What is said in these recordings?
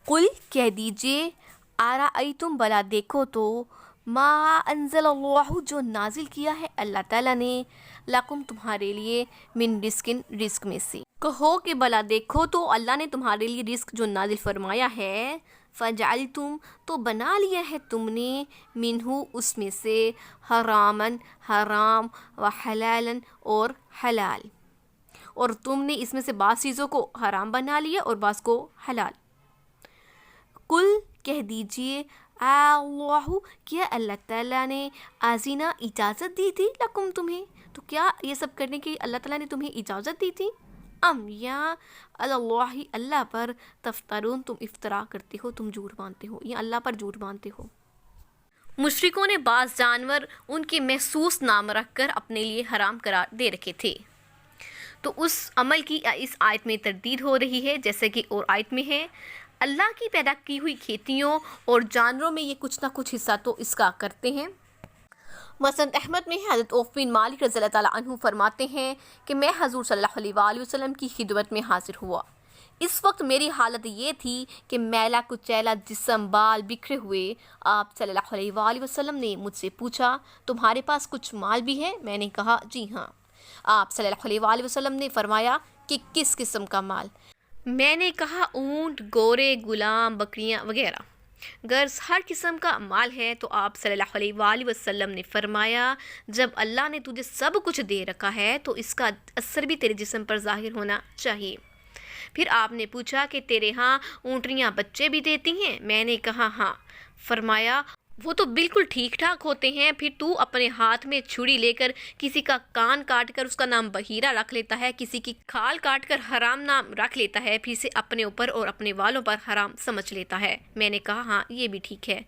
قل کہہ دیجئے آرأیتم بلا دیکھو تو ما انزل اللہ جو نازل کیا ہے اللہ تعالیٰ نے لکم تمہارے لیے من رزقن رزق میں سے، کہو کہ بلا دیکھو تو اللہ نے تمہارے لیے رزق جو نازل فرمایا ہے، فجعلتم تو بنا لیا ہے تم نے منہ اس میں سے حرامن حرام وحلالا اور حلال، اور تم نے اس میں سے بعض چیزوں کو حرام بنا لیا اور بعض کو حلال۔ کل کہہ دیجئے اللہ کیا اللہ تعالیٰ نے آزینہ اجازت دی تھی لکم تمہیں، تو کیا یہ سب کرنے کی اللہ تعالیٰ نے تمہیں اجازت دی تھی؟ ام یا اللہ اللہ پر تفترون تم افطرا کرتے ہو، تم جھوٹ مانتے ہو یا اللہ پر جھوٹ مانتے ہو۔ مشرکوں نے بعض جانور ان کے محسوس نام رکھ کر اپنے لیے حرام قرار دے رکھے تھے، تو اس عمل کی اس آیت میں تردید ہو رہی ہے، جیسے کہ اور آیت میں ہے اللہ کی پیدا کی ہوئی کھیتیوں اور جانوروں میں یہ کچھ نہ کچھ حصہ تو اس کا کرتے ہیں۔ مسند احمد میں حضرت عوف بن مالک رضی اللہ تعالیٰ عنہ فرماتے ہیں کہ میں حضور صلی اللہ علیہ وآلہ وسلم کی خدمت میں حاضر ہوا، اس وقت میری حالت یہ تھی کہ میلا کچیلا جسم بال بکھرے ہوئے۔ آپ صلی اللہ علیہ وآلہ وسلم نے مجھ سے پوچھا تمہارے پاس کچھ مال بھی ہے؟ میں نے کہا جی ہاں۔ آپ صلی اللہ علیہ وآلہ وسلم نے فرمایا کہ کس قسم کا مال؟ میں نے کہا اونٹ، گورے، غلام، بکریاں وغیرہ۔ غرض ہر قسم کا مال ہے، تو آپ صلی اللہ علیہ وآلہ وسلم نے فرمایا جب اللہ نے تجھے سب کچھ دے رکھا ہے تو اس کا اثر بھی تیرے جسم پر ظاہر ہونا چاہیے۔ پھر آپ نے پوچھا کہ تیرے ہاں اونٹنیاں بچے بھی دیتی ہیں؟ میں نے کہا ہاں۔ فرمایا وہ تو بالکل ٹھیک ٹھاک ہوتے ہیں، پھر تو اپنے ہاتھ میں چھری لے کر کسی کا کان کاٹ کر اس کا نام بحیرہ رکھ لیتا ہے، کسی کی کھال کاٹ کر حرام نام رکھ لیتا ہے، پھر سے اپنے اوپر اور اپنے والوں پر حرام سمجھ لیتا ہے۔ میں نے کہا ہاں یہ بھی ٹھیک ہے۔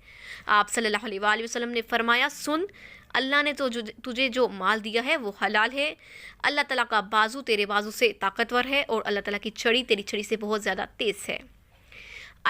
آپ صلی اللہ علیہ وآلہ وسلم نے فرمایا سن، اللہ نے تو تجھے جو مال دیا ہے وہ حلال ہے، اللہ تعالیٰ کا بازو تیرے بازو سے طاقتور ہے اور اللہ تعالیٰ کی چھڑی تیری چھڑی سے بہت زیادہ تیز ہے۔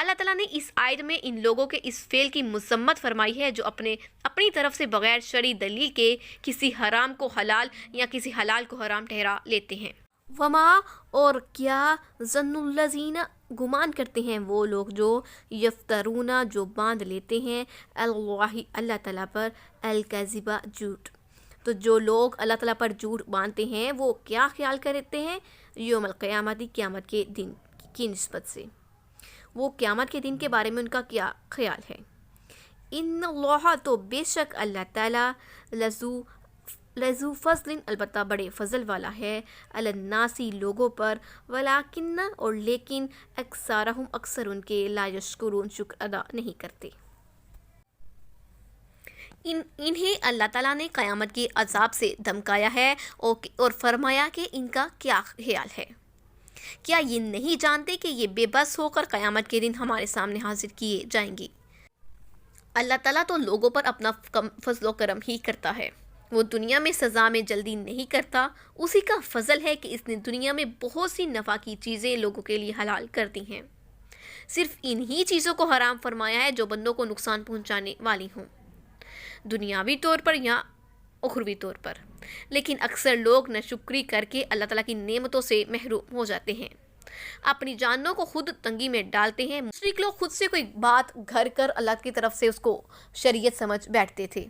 اللہ تعالیٰ نے اس آیت میں ان لوگوں کے اس فعل کی مذمت فرمائی ہے جو اپنی طرف سے بغیر شرعی دلیل کے کسی حرام کو حلال یا کسی حلال کو حرام ٹھہرا لیتے ہیں۔ وما اور کیا ظن الذین گمان کرتے ہیں وہ لوگ جو یفترون جو باندھ لیتے ہیں اللہ تعالیٰ پر الکذب جھوٹ، تو جو لوگ اللہ تعالیٰ پر جھوٹ باندھتے ہیں وہ کیا خیال کرتے ہیں یوم القیامت قیامت کے دن کی نسبت سے، وہ قیامت کے دن کے بارے میں ان کا کیا خیال ہے۔ ان اللہ تو بے شک اللہ تعالیٰ لذو فضل البتہ بڑے فضل والا ہے، علی الناس لوگوں پر، ولیکن اور لیکن اکثرہم اکثر ان کے لا یشکرون شکر ادا نہیں کرتے۔ انہیں اللہ تعالیٰ نے قیامت کے عذاب سے دھمکایا ہے اور فرمایا کہ ان کا کیا خیال ہے، کیا یہ نہیں جانتے کہ یہ بے بس ہو کر قیامت کے دن ہمارے سامنے حاضر کیے جائیں گے؟ اللہ تعالیٰ تو لوگوں پر اپنا فضل و کرم ہی کرتا ہے، وہ دنیا میں سزا میں جلدی نہیں کرتا، اسی کا فضل ہے کہ اس نے دنیا میں بہت سی نفع کی چیزیں لوگوں کے لیے حلال کر دی ہیں، صرف انہی چیزوں کو حرام فرمایا ہے جو بندوں کو نقصان پہنچانے والی ہوں، دنیاوی طور پر یا اخروی طور پر، لیکن اکثر لوگ ناشکری کر کے اللہ تعالیٰ کی نعمتوں سے محروم ہو جاتے ہیں، اپنی جانوں کو خود تنگی میں ڈالتے ہیں۔ مشرک لوگ خود سے کوئی بات گھر کر اللہ کی طرف سے اس کو شریعت سمجھ بیٹھتے تھے،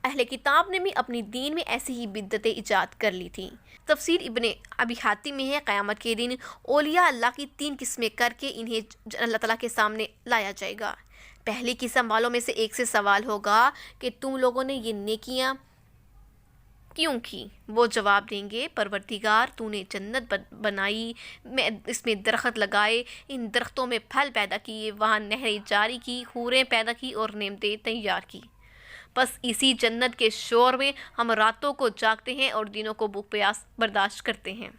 اہل کتاب نے بھی اپنی دین میں ایسی ہی بدعتیں ایجاد کر لی تھیں۔ تفسیر ابن ابی حاتم میں ہے قیامت کے دن اولیاء اللہ کی 3 قسمیں کر کے انہیں اللہ تعالیٰ کے سامنے لایا جائے گا۔ پہلی قسم والوں میں سے ایک سے سوال ہوگا کہ تم لوگوں نے یہ نیکیاں کیوں کی؟ وہ جواب دیں گے پروردگار تو نے جنت بنائی، اس میں درخت لگائے، ان درختوں میں پھل پیدا کیے، وہاں نہریں جاری کی، حوریں پیدا کی اور نعمتیں تیار کی، بس اسی جنت کے شور میں ہم راتوں کو جاگتے ہیں اور دنوں کو بھوک پیاس برداشت کرتے ہیں۔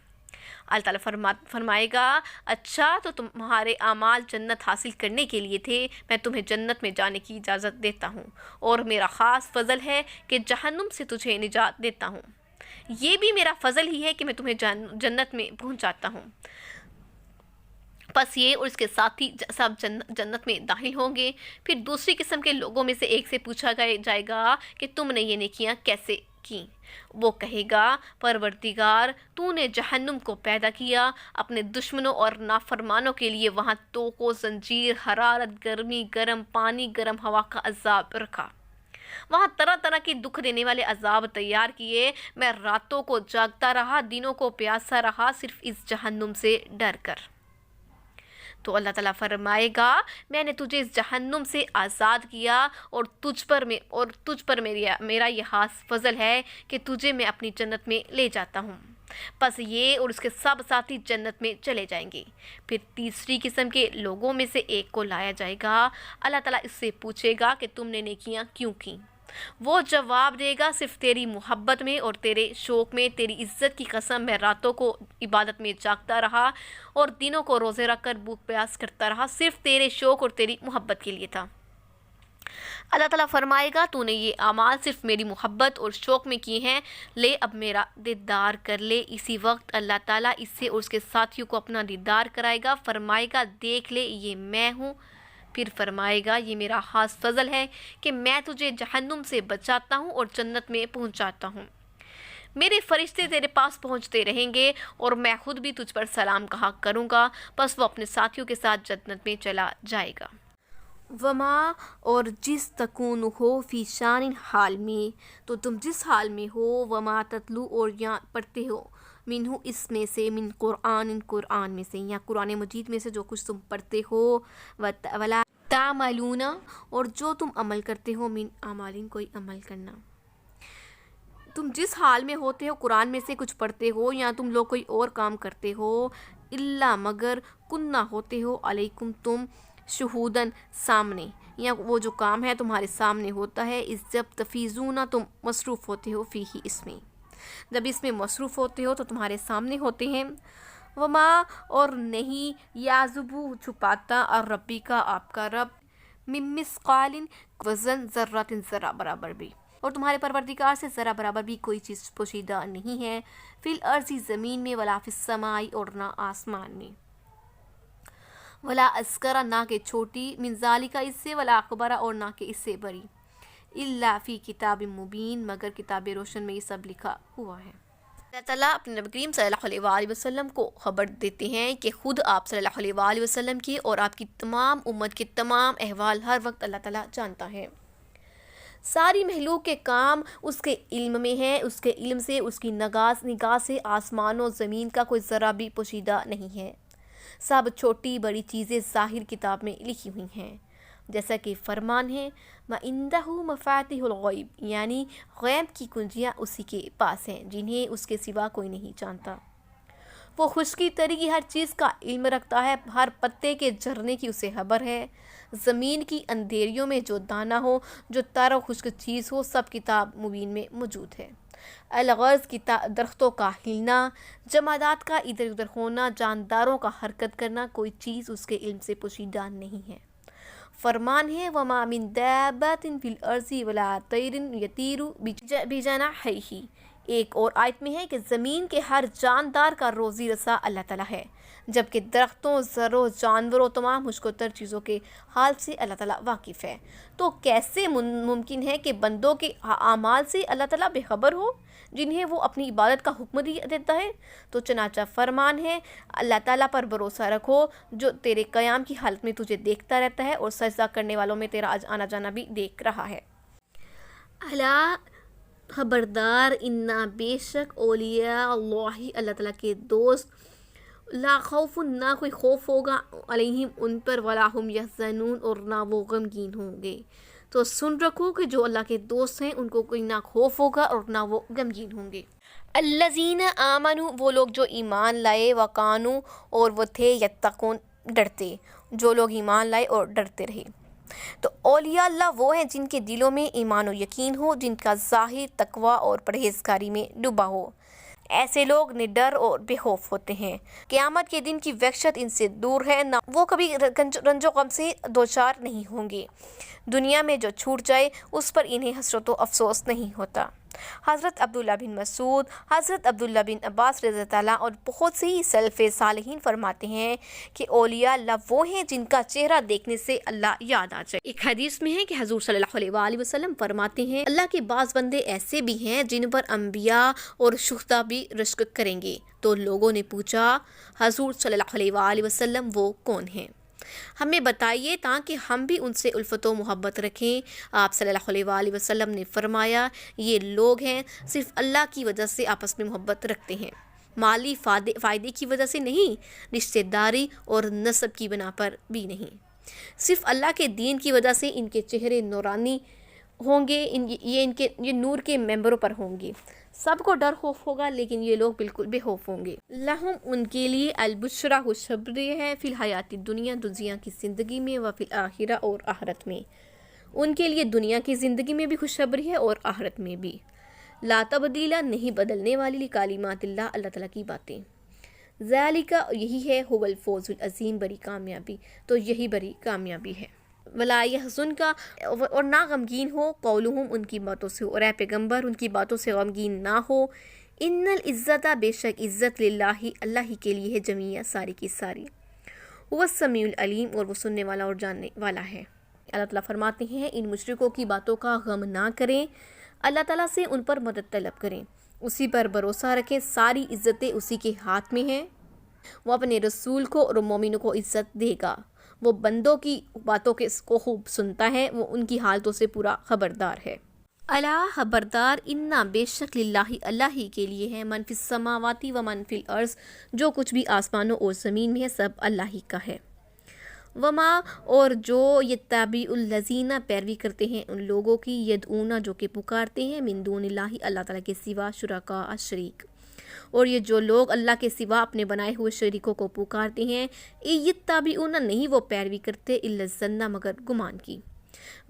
اللہ تعالیٰ فرمائے گا اچھا تو تمہارے اعمال جنت حاصل کرنے کے لیے تھے، میں تمہیں جنت میں جانے کی اجازت دیتا ہوں، اور میرا خاص فضل ہے کہ جہنم سے تجھے نجات دیتا ہوں، یہ بھی میرا فضل ہی ہے کہ میں تمہیں جنت میں پہنچاتا ہوں۔ بس یہ اور اس کے ساتھی سب جنت میں داخل ہوں گے۔ پھر دوسری قسم کے لوگوں میں سے ایک سے پوچھا جائے گا کہ تم نے یہ نیکیاں کیسے کی۔ وہ کہے گا پروردگار تو نے جہنم کو پیدا کیا اپنے دشمنوں اور نافرمانوں کے لیے، وہاں توق و زنجیر، حرارت، گرمی، گرم پانی، گرم ہوا کا عذاب رکھا، وہاں طرح طرح کے دکھ دینے والے عذاب تیار کیے، میں راتوں کو جاگتا رہا، دنوں کو پیاسا رہا، صرف اس جہنم سے ڈر کر۔ تو اللہ تعالیٰ فرمائے گا میں نے تجھے اس جہنم سے آزاد کیا اور تجھ پر میرا یہ خاص فضل ہے کہ تجھے میں اپنی جنت میں لے جاتا ہوں۔ پس یہ اور اس کے سب ساتھی جنت میں چلے جائیں گے۔ پھر تیسری قسم کے لوگوں میں سے ایک کو لایا جائے گا، اللہ تعالیٰ اس سے پوچھے گا کہ تم نے نیکیاں کیوں کی؟ وہ جواب دے گا صرف تیری محبت میں اور تیرے شوق میں، تیری عزت کی قسم میں راتوں کو عبادت میں جاگتا رہا اور دنوں کو روزے رکھ کر بھوک پیاس کرتا رہا، صرف تیرے شوق اور تیری محبت کے لیے تھا۔ اللہ تعالیٰ فرمائے گا تو نے یہ اعمال صرف میری محبت اور شوق میں کیے ہیں، لے اب میرا دیدار کر لے۔ اسی وقت اللہ تعالیٰ اس سے اور اس کے ساتھیوں کو اپنا دیدار کرائے گا، فرمائے گا دیکھ لے یہ میں ہوں۔ پھر فرمائے گا یہ میرا خاص فضل ہے کہ میں تجھے جہنم سے بچاتا ہوں اور جنت میں پہنچاتا ہوں۔ میرے فرشتے تیرے پاس پہنچتے رہیں گے اور میں خود بھی تجھ پر سلام کہا کروں گا، پس وہ اپنے ساتھیوں کے ساتھ جنت میں چلا جائے گا۔ وما اور جس تکون ہو فی شان حال میں، تو تم جس حال میں ہو، وما تتلو اور یا پڑھتے ہو، منہ اس میں سے، من قرآن میں سے یا قرآن مجید میں سے جو کچھ تم پڑھتے ہو، ولا تعملون اور جو تم عمل کرتے ہو، من اعمال کوئی عمل کرنا۔ تم جس حال میں ہوتے ہو، قرآن میں سے کچھ پڑھتے ہو یا تم لوگ کوئی اور کام کرتے ہو، الا مگر کننا ہوتے ہو علیکم تم شہودن سامنے، یا وہ جو کام ہے تمہارے سامنے ہوتا ہے، اس جب تفیضون تم مصروف ہوتے ہو فیہ اس میں، جب اس میں مصروف ہوتے ہو تو تمہارے سامنے ہوتے ہیں۔ وما اور نہیں یعزبو چھپاتا اور ربی کا آپ کا رب، من مثقال وزن ذرات ذرہ برابر بھی، اور تمہارے پروردگار سے ذرہ برابر بھی کوئی چیز پوشیدہ نہیں ہے، فی الارض زمین میں، ولا فی السماء اور نہ آسمان میں، ولا اصغر نہ کہ چھوٹی، من ذالک اس سے، ولا اکبر اور نہ کہ اس سے بڑی، الا فی کتاب مبین مگر کتاب روشن میں یہ سب لکھا ہوا ہے۔ اللہ تعالیٰ اپنے نبی کریم صلی اللہ علیہ وآلہ وسلم کو خبر دیتے ہیں کہ خود آپ صلی اللہ علیہ وآلہ وسلم کی اور آپ کی تمام امت کے تمام احوال ہر وقت اللہ تعالیٰ جانتا ہے۔ ساری مخلوق کے کام اس کے علم میں ہیں، اس کے علم سے، اس کی نگاہ سے آسمان و زمین کا کوئی ذرہ بھی پوشیدہ نہیں ہے، سب چھوٹی بڑی چیزیں ظاہر کتاب میں لکھی ہوئی ہیں، جیسا کہ فرمان ہے وَعِندَهُ مَفَاتِحُ الْغَيْبِ، یعنی غیب کی کنجیاں اسی کے پاس ہیں جنہیں اس کے سوا کوئی نہیں جانتا۔ وہ خشکی تری کی ہر چیز کا علم رکھتا ہے، ہر پتے کے جھرنے کی اسے خبر ہے، زمین کی اندھیریوں میں جو دانہ ہو، جو تر و خشک چیز ہو، سب کتاب مبین میں موجود ہے۔ الغرض درختوں کا ہلنا، جمادات کا ادھر ادھر ہونا، جانداروں کا حرکت کرنا، کوئی چیز اس کے علم سے پوشیدہ نہیں ہے۔ فرمان ہے وما من دابۃ فی الارض ولا طیر یطیر بجناحیہ، ایک اور آیت میں ہے کہ زمین کے ہر جاندار کا روزی رسا اللہ تعالیٰ ہے، جبکہ درختوں، زروں، جانوروں، تمام خشک و تر چیزوں کے حال سے اللہ تعالیٰ واقف ہے۔ تو کیسے ممکن ہے کہ بندوں کے اعمال سے اللہ تعالیٰ بے خبر ہو جنہیں وہ اپنی عبادت کا حکم دیتا ہے؟ تو چنانچہ فرمان ہے اللہ تعالیٰ پر بھروسہ رکھو جو تیرے قیام کی حالت میں تجھے دیکھتا رہتا ہے اور سجدہ کرنے والوں میں تیرا آنا جانا بھی دیکھ رہا ہے۔ الا خبردار، انا بے شک، اولیاء اللہ اللہ تعالیٰ کے دوست، لا خوف نہ کوئی خوف ہوگا، علیہم ان پر، ولا ہم یحزنون اور نہ وہ غمگین ہوں گے۔ تو سن رکھو کہ جو اللہ کے دوست ہیں ان کو کوئی نہ خوف ہوگا اور نہ وہ غمگین ہوں گے۔ الذین آمنوا، وہ لوگ جو ایمان لائے، وکانوا اور وہ تھے، یتقون ڈرتے، جو لوگ ایمان لائے اور ڈرتے رہے۔ تو اولیاء اللہ وہ ہیں جن کے دلوں میں ایمان و یقین ہو، جن کا ظاہر تقویٰ اور پرہیزگاری میں ڈوبا ہو، ایسے لوگ نڈر اور بے خوف ہوتے ہیں۔ قیامت کے دن کی وحشت ان سے دور ہے، نہ وہ کبھی رنج و غم سے دوچار نہیں ہوں گے۔ دنیا میں جو چھوٹ جائے اس پر انہیں حسرت و افسوس نہیں ہوتا۔ حضرت عبداللہ بن مسعود، حضرت عبداللہ بن عباس رضی اللہ تعالیٰ اور بہت سے ہی سلف صالحین فرماتے ہیں کہ اولیاء اللہ وہ ہیں جن کا چہرہ دیکھنے سے اللہ یاد آ جائے۔ ایک حدیث میں ہے کہ حضور صلی اللہ علیہ وآلہ وسلم فرماتے ہیں اللہ کے بعض بندے ایسے بھی ہیں جن پر انبیاء اور شہداء بھی رشک کریں گے۔ تو لوگوں نے پوچھا حضور صلی اللہ علیہ وآلہ وسلم وہ کون ہیں؟ ہمیں بتائیے تاکہ ہم بھی ان سے الفت و محبت رکھیں۔ آپ صلی اللہ علیہ وآلہ وسلم نے فرمایا یہ لوگ ہیں صرف اللہ کی وجہ سے آپس میں محبت رکھتے ہیں، مالی فائدے کی وجہ سے نہیں، رشتہ داری اور نسب کی بنا پر بھی نہیں، صرف اللہ کے دین کی وجہ سے ان کے چہرے نورانی ہوں گے، یہ نور کے ممبروں پر ہوں گے، سب کو ڈر خوف ہوگا لیکن یہ لوگ بالکل بے خوف ہوں گے۔ لہم ان کے لیے البشرا خوشخبری ہے فی الحیات دنیا کی زندگی میں، و فی الآخرہ اور آخرت میں، ان کے لیے دنیا کی زندگی میں بھی خوشخبری ہے اور آخرت میں بھی۔ لا تبدیلا نہیں بدلنے والی لکلمات اللہ، اللہ تعالیٰ کی باتیں، ذالک یہی ہے، هو الفوز العظیم بڑی کامیابی، تو یہی بڑی کامیابی ہے۔ ولا يحزنک اور نہ غمگین ہو، قولہم ان کی باتوں سے، اور اے پیغمبر ان کی باتوں سے غمگین نہ ہو، ان العزت بے شک عزت للہ اللہ ہی کے لیے ہے، جمیع ساری کی ساری، هو السمیع العلیم اور وہ سننے والا اور جاننے والا ہے۔ اللہ تعالیٰ فرماتے ہیں ان مشرکوں کی باتوں کا غم نہ کریں، اللہ تعالیٰ سے ان پر مدد طلب کریں، اسی پر بھروسہ رکھیں، ساری عزتیں اسی کے ہاتھ میں ہیں، وہ اپنے رسول کو اور مومنوں کو عزت دے گا، وہ بندوں کی باتوں کو خوب سنتا ہے، وہ ان کی حالتوں سے پورا خبردار ہے۔ الا خبردار، انا بے شک للہ اللہ ہی کے لیے ہے، من فی السماوات و من فی الارض جو کچھ بھی آسمانوں اور زمین میں ہے سب اللہ ہی کا ہے، وما اور جو یتبع الذین پیروی کرتے ہیں ان لوگوں کی، یدعون جو کہ پکارتے ہیں، من دون اللہ اللہ تعالیٰ کے سوا، شرکاء شریک، اور یہ جو لوگ اللہ کے سوا اپنے بنائے ہوئے شریکوں کو پکارتے ہیں، یتبعون نہیں وہ پیروی کرتے، الا الظن مگر گمان کی،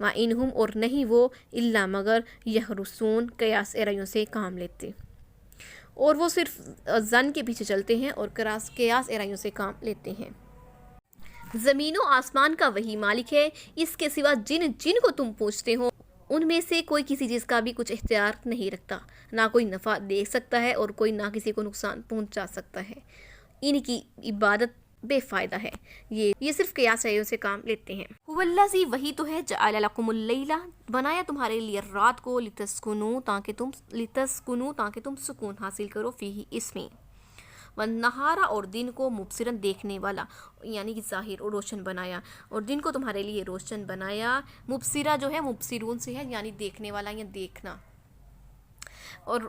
وَإِنْهُمْ اور نہیں وہ، الا مگر یخرصون قیاس ارائیوں سے کام لیتے، اور وہ صرف ظن کے پیچھے چلتے ہیں اور قیاس ارائیوں سے کام لیتے ہیں۔ زمین و آسمان کا وہی مالک ہے، اس کے سوا جن کو تم پوچھتے ہو ان میں سے کوئی کسی چیز کا بھی کچھ اختیار نہیں رکھتا، نہ کوئی نفع دے سکتا ہے اور کوئی نہ کسی کو نقصان پہنچا سکتا ہے، ان کی عبادت بے فائدہ ہے، یہ صرف قیاس ارائیوں سے کام لیتے ہیں۔ هو الذی وہی تو ہے، جعل لکم اللیل بنایا تمہارے لیے رات کو، لتسکنوا تاکہ تم سکون حاصل کرو، فیہ اس میں، والنہار اور دن کو، مبصرن دیکھنے والا یعنی کہ ظاہر اور روشن بنایا، اور دن کو تمہارے لیے روشن بنایا، مبصرہ جو ہے مبصرون سے ہے یعنی دیکھنے والا یا دیکھنا، اور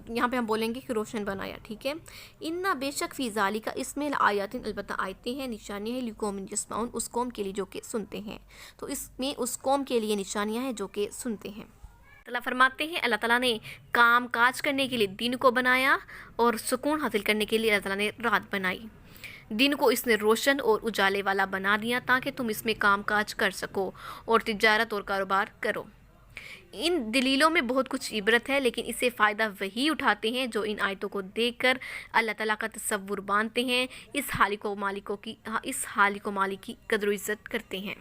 یہاں پہ ہم بولیں گے کہ روشن بنایا، ٹھیک ہے۔ انا بے شک فی ذالک اس میں آیات البتہ آیتیں ہیں، نشانیاں ہیں، لقوم یسمعون اس قوم کے لیے جو کہ سنتے ہیں، تو اس میں اس قوم کے لیے نشانیاں ہیں جو کہ سنتے ہیں۔ اللہ فرماتے ہیں اللہ تعالیٰ نے کام کاج کرنے کے لیے دن کو بنایا اور سکون حاصل کرنے کے لیے اللہ تعالیٰ نے رات بنائی، دن کو اس نے روشن اور اجالے والا بنا دیا تاکہ تم اس میں کام کاج کر سکو اور تجارت اور کاروبار کرو۔ ان دلیلوں میں بہت کچھ عبرت ہے، لیکن اسے فائدہ وہی اٹھاتے ہیں جو ان آیتوں کو دیکھ کر اللہ تعالیٰ کا تصور باندھتے ہیں، اس خالق و مالک کی قدر و عزت کرتے ہیں۔